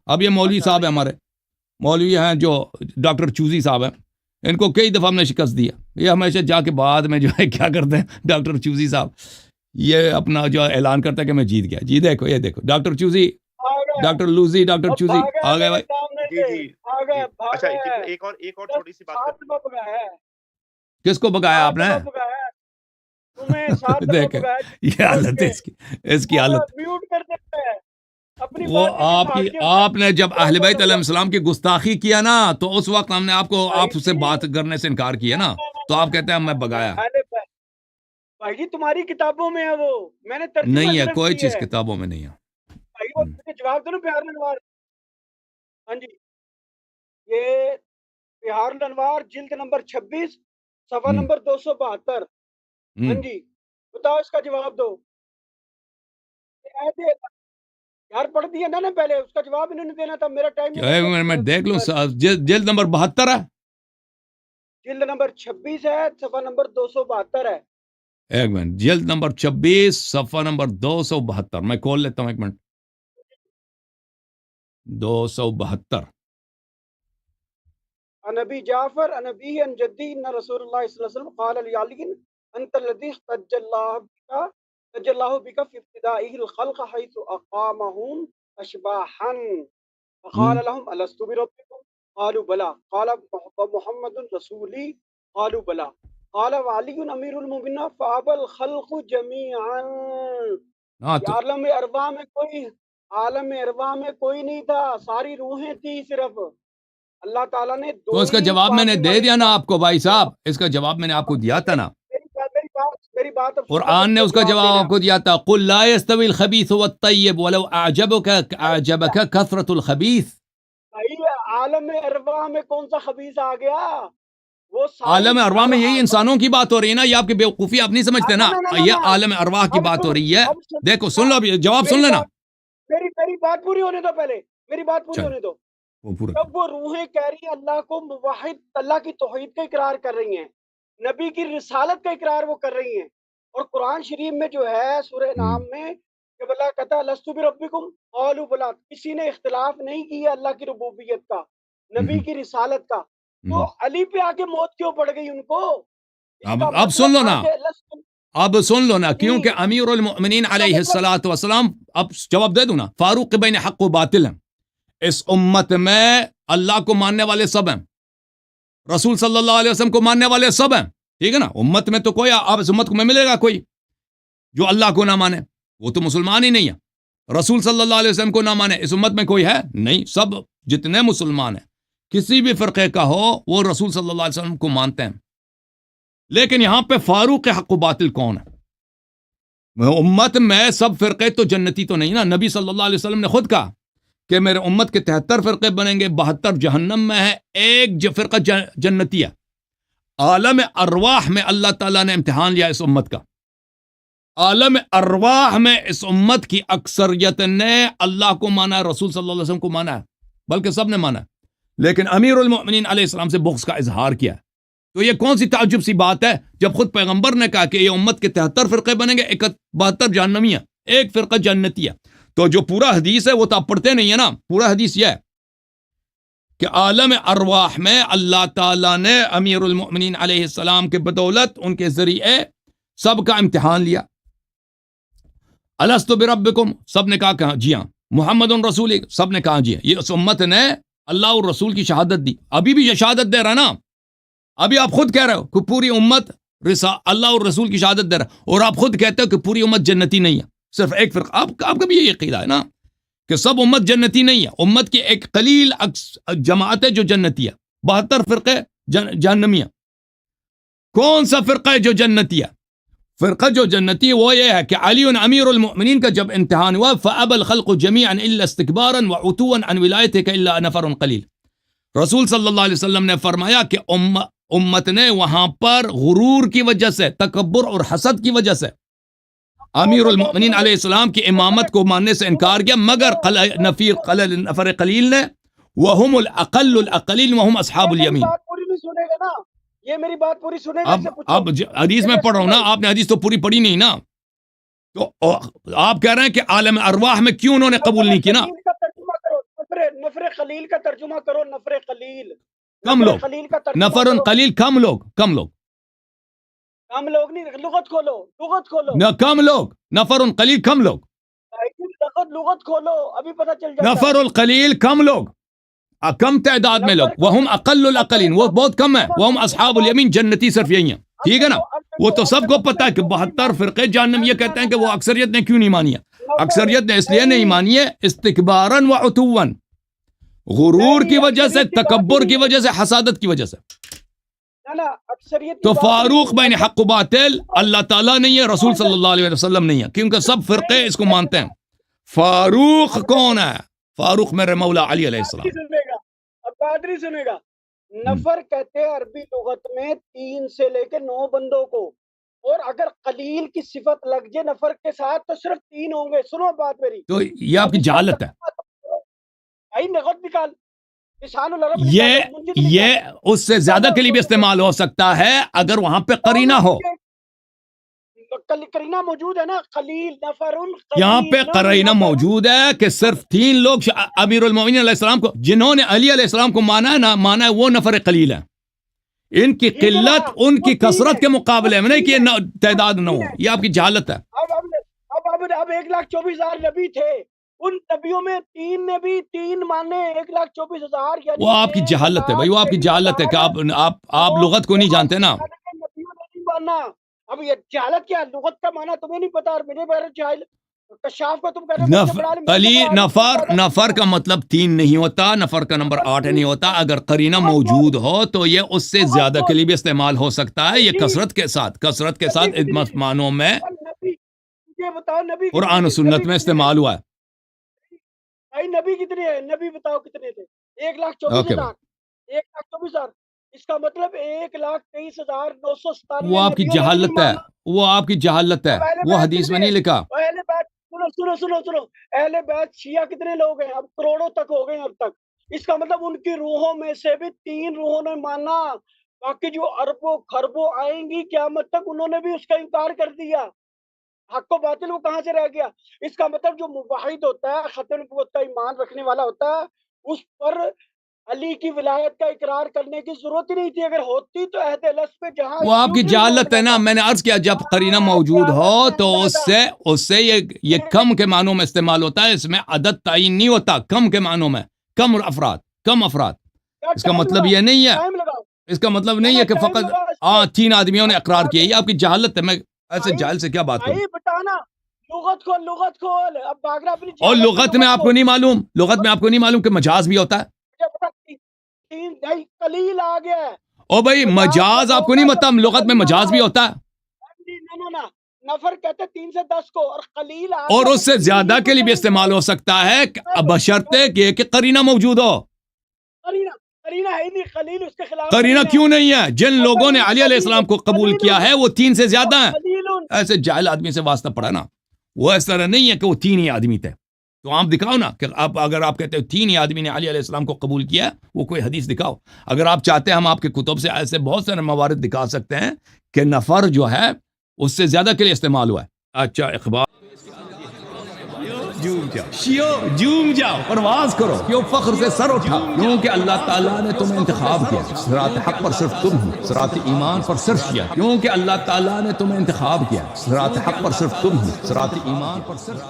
اب یہ مولوی صاحب ہیں ہمارے، مولوی ہیں جو ڈاکٹر چوزی صاحب ہیں، ان کو کئی دفعہ ہم نے شکست دیا. یہ ہمیشہ جا کے بعد میں جو ہے کیا کرتے ہیں ڈاکٹر چوزی صاحب، یہ اپنا جو اعلان کرتا ہے کہ میں جیت گیا. جی دیکھو، یہ دیکھو doctor choosy, doctor lousy, doctor choosy آ گئے بھائی. جی اچھا ایک اور چھوٹی سی بات کس کو بگایا آپ نے؟ دیکھیں یہ حالت ہے اس کی حالت. وہ آپ نے جب اہل بیت علیہ السلام کی گستاخی کیا نا، تو اس وقت ہم نے آپ سے بات کرنے سے انکار کیا نا، تو آپ کہتے ہیں میں بگایا. بھائی جی تمہاری کتابوں میں ہے، وہ میں نے نہیں ہے، کوئی چیز کتابوں میں نہیں ہے. بھائی وہ جواب دو نا بہار الانوار. ہاں جی، یہ بہار الانوار جلد نمبر 26 صفحہ نمبر 272. ہاں جی بتاؤ، اس کا جواب دو. یار پڑھ دیا نا پہلے، اس کا جواب انہوں نے دینا تھا. میرا ٹائم میں دیکھ لوں. جلد نمبر 72 ہے، جلد نمبر 26 ہے، صفحہ نمبر 272 ہے. ایک منٹ. جلد نمبر 26 صفحہ نمبر 272 میں کھول لیتا ہوں، ایک منٹ. 272. عن ابی جعفر عن ابیہ عن جدی ان رسول اللہ صلی اللہ علیہ وسلم قال لعلی انت الذی احتج اللہ بک فی ابتدائه الخلق حيث اقامهم اشباحا فقال لهم الست بربکم قالوا بلى قال محمد رسولی قالوا بلى قال وعلی امیر المؤمنین فابى الخلق جميعا. عالم ارواح میں کوئی نہیں تھا، ساری روحیں تھی صرف. اللہ تعالیٰ نے تو اس کا جواب میں نے دے دیا نا آپ کو بھائی صاحب، اس کا جواب میں نے آپ کو دیا تھا نا. میری بات قرآن نے اس کا جواب آپ کو دیا تھا. قل لا يستوي الخبيث والطيب ولو اعجبك كثرة الخبيث. عالم ارواح میں کون سا خبیث آ گیا؟ وہ عالم ارواح میں یہی انسانوں کی بات ہو رہی ہے نا. یہ آپ کی بیوقوفی آپ نہیں سمجھتے نا. یہ عالم ارواح کی بات ہو رہی ہے. دیکھو سن لو، اب جواب سن لینا. میری بات پوری ہونے دو، پہلے میری بات پوری ہونے دو. جب وہ روحیں کہہ رہی ہیں اللہ کو موحد، اللہ کی توحید کا اقرار کر رہی ہیں، نبی کی رسالت کا اقرار وہ کر رہی ہیں، اور قرآن شریف میں جو ہے سورہ نام میں جب اللہ کہتا ہے لست بربکم قالوا بلی، کسی نے اختلاف نہیں کیا اللہ کی ربوبیت کا، نبی کی رسالت کا. تو علی پہ آ کے موت کیوں پڑ گئی ان کو؟ اب سن لو نا، اب سن لو نا، کیونکہ امیر المؤمنین علیہ الصلوۃ والسلام، اب جواب دے دوں نا، فاروق بین حق و باطل ہیں. اس امت میں اللہ کو ماننے والے سب ہیں، رسول صلی اللہ علیہ وسلم کو ماننے والے سب ہیں، ٹھیک ہے نا. امت میں تو کوئی، آپ اس امت کو میں ملے گا کوئی جو اللہ کو نہ مانے، وہ تو مسلمان ہی نہیں ہے. رسول صلی اللہ علیہ وسلم کو نہ مانے اس امت میں کوئی ہے نہیں. سب جتنے مسلمان ہیں کسی بھی فرقے کا ہو، وہ رسول صلی اللہ علیہ وسلم کو مانتے ہیں. لیکن یہاں پہ فاروق حق و باطل کون ہے؟ امت میں سب فرقے تو جنتی تو نہیں نا. نبی صلی اللہ علیہ وسلم نے خود کہا کہ میرے امت کے 73 فرقے بنیں گے، 72 جہنم میں ہے، ایک فرقہ جنتی ہے. عالم ارواح میں اللہ تعالیٰ نے امتحان لیا اس امت کا. عالم ارواح میں اس امت کی اکثریت نے اللہ کو مانا ہے، رسول صلی اللہ علیہ وسلم کو مانا ہے، بلکہ سب نے مانا ہے. لیکن امیر المؤمنین علیہ السلام سے بغض کا اظہار کیا. تو یہ کون سی تعجب سی بات ہے جب خود پیغمبر نے کہا کہ یہ امت کے 73 فرقے بنیں گے، 72 جہنمی ہیں، ایک فرقہ جنتی ہے. تو جو پورا حدیث ہے وہ تو آپ پڑھتے نہیں ہے نا. پورا حدیث یہ ہے کہ عالم ارواح میں اللہ تعالیٰ نے امیر المؤمنین علیہ السلام کے بدولت، ان کے ذریعے سب کا امتحان لیا. الست بربکم، سب نے کہا جی ہاں. محمد رسول، سب نے کہا جی ہاں. یہ اس امت نے اللہ اور رسول کی شہادت دی. ابھی بھی یہ شہادت دے رہا نا. ابھی آپ خود کہہ رہے ہو کہ پوری امت اللہ اور رسول کی شہادت دے رہا، اور آپ خود کہتے ہو کہ پوری امت جنتی نہیں ہے، صرف ایک فرقہ. آپ کا بھی یہی عقیدہ ہے نا کہ سب امت جنتی نہیں ہے. امت کی ایک قلیل جماعت ہے جو جنتی ہے، 72 فرقے جہنمی ہے. کون سا فرقہ ہے جو جنتی ہے؟ فرقہ جو جنتی ہے وہ یہ ہے کہ علی امیر المؤمنین کا جب امتحان ہوا، فَأَبَى الْخَلْقُ جَمِيعًا إِلَّا اسْتِكْبَارًا وَعُتُوًّا عَنْ وِلَایَتِكَ إِلَّا نَفَرٌ قَلِيلٌ. رسول صلی اللہ علیہ وسلم نے فرمایا کہ امت نے وہاں پر غرور کی وجہ سے، تکبر اور حسد کی وجہ سے امیر المؤمنین علیہ السلام کی امامت کو ماننے سے انکار کیا، مگر نفر قلیل نے، وہم الاقل الاقلیل وہم اصحاب الیمین. یہ میری بات پوری سنے گا. اب حدیث میں پڑھ رہا ہوں نا، آپ نے حدیث تو پوری پڑھی نہیں نا. تو آپ کہہ رہے ہیں کہ عالم ارواح میں کیوں انہوں نے قبول نہیں کی نا. نفر قلیل کا ترجمہ کرو، نفر قلیل، کم لوگ، قلیل کا ترجمہ نفر کرو۔ قلیل، کم لوگ، کم لوگ، کم لوگ نہیں، لغت کھولو، لغت کھولو، نہ کم لوگ، نفر قلیل کم لوگ، لغت کھولو، ابھی پتہ چل جائے گا۔ نفر القلیل کم لوگ، کم تعداد میں لوگ، وہم اقل الاقلین، وہ بہت کم ہے، وہم اصحاب الیمین، جنتی صرف یہی ہیں، ٹھیک ہے نا؟ وہ تو سب کو پتہ ہے کہ 72 فرقے جہنم، یہ کہتے ہیں کہ وہ اکثریت نے کیوں نہیں مانی ہے؟ اکثریت نے اس لیے نہیں مانی ہے استکباراً و عتواً، غرور کی وجہ سے، تکبر کی وجہ سے، حسادت کی وجہ سے۔ تو فاروق بین حق و باطل اللہ تعالیٰ نہیں ہے، رسول صلی اللہ علیہ وسلم نہیں ہے، کیونکہ سب فرقے اس کو مانتے ہیں۔ فاروق کون ہے؟ فاروق میرے مولا علی علیہ السلام۔ سنے گا، اب قادری سنے گا، نفر کہتے ہیں عربی لغت میں 3 سے لے کے 9 بندوں کو، اور اگر قلیل کی صفت لگ جائے نفر کے ساتھ تو صرف 3 ہوں گے۔ سنو بات میری، تو یہ آپ کی جہالت ہے۔ بھائی نغت نکال، لسان العرب یہ اس سے زیادہ کے لیے بھی استعمال ہو سکتا ہے اگر وہاں پہ قرینہ ہو۔ قرینہ موجود ہے نا، قلیل، نفر یہاں پہ قرینہ موجود ہے کہ صرف 3 لوگ امیر المومنین علیہ السلام کو، جنہوں نے علی علیہ السلام کو مانا ہے نا، مانا ہے وہ نفر قلیل ہے۔ ان کی قلت ان کی کثرت کے مقابلے میں نہیں کہ تعداد نہ ہو، یہ آپ کی جہالت ہے۔ اب 1,24,000 نبی تھے، ان نبیوں میں 3 نبی 3 مانے، 1,24,000، وہ آپ کی جہالت ہے بھائی، وہ آپ کی جہالت ہے کہ آپ لغت کو نہیں جانتے نا۔ اب یہ جہالت کیا؟ لغت کا معنی تمہیں نہیں پتا اور میرے بارے جاہل کشاف کو تم کہہ رہے ہو۔ نفر کا مطلب 3 نہیں ہوتا، نفر کا نمبر 8 نہیں ہوتا۔ اگر قرینہ موجود ہو تو یہ اس سے زیادہ کے لیے بھی استعمال ہو سکتا ہے۔ یہ کثرت کے ساتھ معنوں میں قرآن و سنت میں استعمال ہوا ہے۔ بھائی نبی کتنے ہیں؟ نبی بتاؤ کتنے تھے؟ 1,24,000، 1,24,000، اس کا مطلب 1,23,997۔ وہ آپ کی جہالت ہے، وہ آپ کی جہالت ہے، وہ حدیث میں نہیں لکھا۔ اہل بیت، سنو، اہل بیت شیعہ کتنے لوگ ہیں؟ اب کروڑوں تک ہو گئے اب تک۔ اس کا مطلب ان کی روحوں میں سے بھی 3 روحوں نے مانا، باقی جو اربوں خربوں آئیں گی قیامت تک انہوں نے بھی اس کا انکار کر دیا۔ حق و باطل وہ کہاں سے رہ گیا؟ اس کا مطلب جو موحد ہوتا ہے، ختم نبوت کا ایمان رکھنے والا ہوتا ہے، اس پر علی کی ولایت کا اقرار کرنے کی ضرورت ہی نہیں تھی، اگر ہوتی تو عہد الست پہ جہاں وہ آپ کی جہالت ہے نا۔ میں نے عرض کیا جب قرینہ موجود ہو تو اس سے یہ کم کے معنوں میں استعمال ہوتا ہے، اس میں عدد تعین نہیں ہوتا، کم کے معنوں میں، کم افراد۔ اس کا مطلب یہ نہیں ہے، اس کا مطلب نہیں ہے کہ فقط 3 آدمیوں نے اقرار کیا۔ یہ آپ کی جہالت ہے۔ میں ایسے جاہل سے کیا بات کروں؟ بتانا، لغت کھول، اب بھاگ رہا اپنی۔ اور لغت میں آپ کو نہیں معلوم کہ مجاز بھی ہوتا ہے؟ قلیل آ گیا ہے۔ او بھائی مجاز آپ کو نہیں پتا لغت میں مجاز بھی ہوتا ہے؟ نفر کہتے 3 سے 10 کو، اور قلیل اور اس سے زیادہ کے لیے بھی استعمال ہو سکتا ہے بشرطے کہ قرینہ موجود ہو۔ قرینہ ہے نہیں، قلیل اس کے خلاف۔ قرینہ کیوں نہیں ہے؟ جن لوگوں نے علی علیہ السلام کو قبول کیا ہے وہ 3 سے زیادہ ہیں۔ ایسے جاہل آدمی سے واسطہ پڑا نا، وہ اس طرح نہیں ہے کہ وہ 3 ہی آدمی تھے۔ تو آپ دکھاؤ نا کہ اگر آپ کہتے ہو 3 ہی آدمی نے علی علیہ السلام کو قبول کیا، وہ کوئی حدیث دکھاؤ۔ اگر آپ چاہتے ہیں ہم آپ کے کتب سے ایسے بہت سارے موارد دکھا سکتے ہیں کہ نفر جو ہے اس سے زیادہ کے لیے استعمال ہوا ہے۔ اچھا اخبار جوم جاؤ، پرواز کرو، کیوں فخر سے سر اٹھا، کیونکہ اللہ تعالیٰ نے تمہیں انتخاب کیا، صراط حق پر صرف تم ہو، صراط ایمان پر صرف کیا، کیونکہ اللہ تعالیٰ نے تمہیں انتخاب کیا، صراط حق پر صرف تم ہو، صراط ایمان پر صرف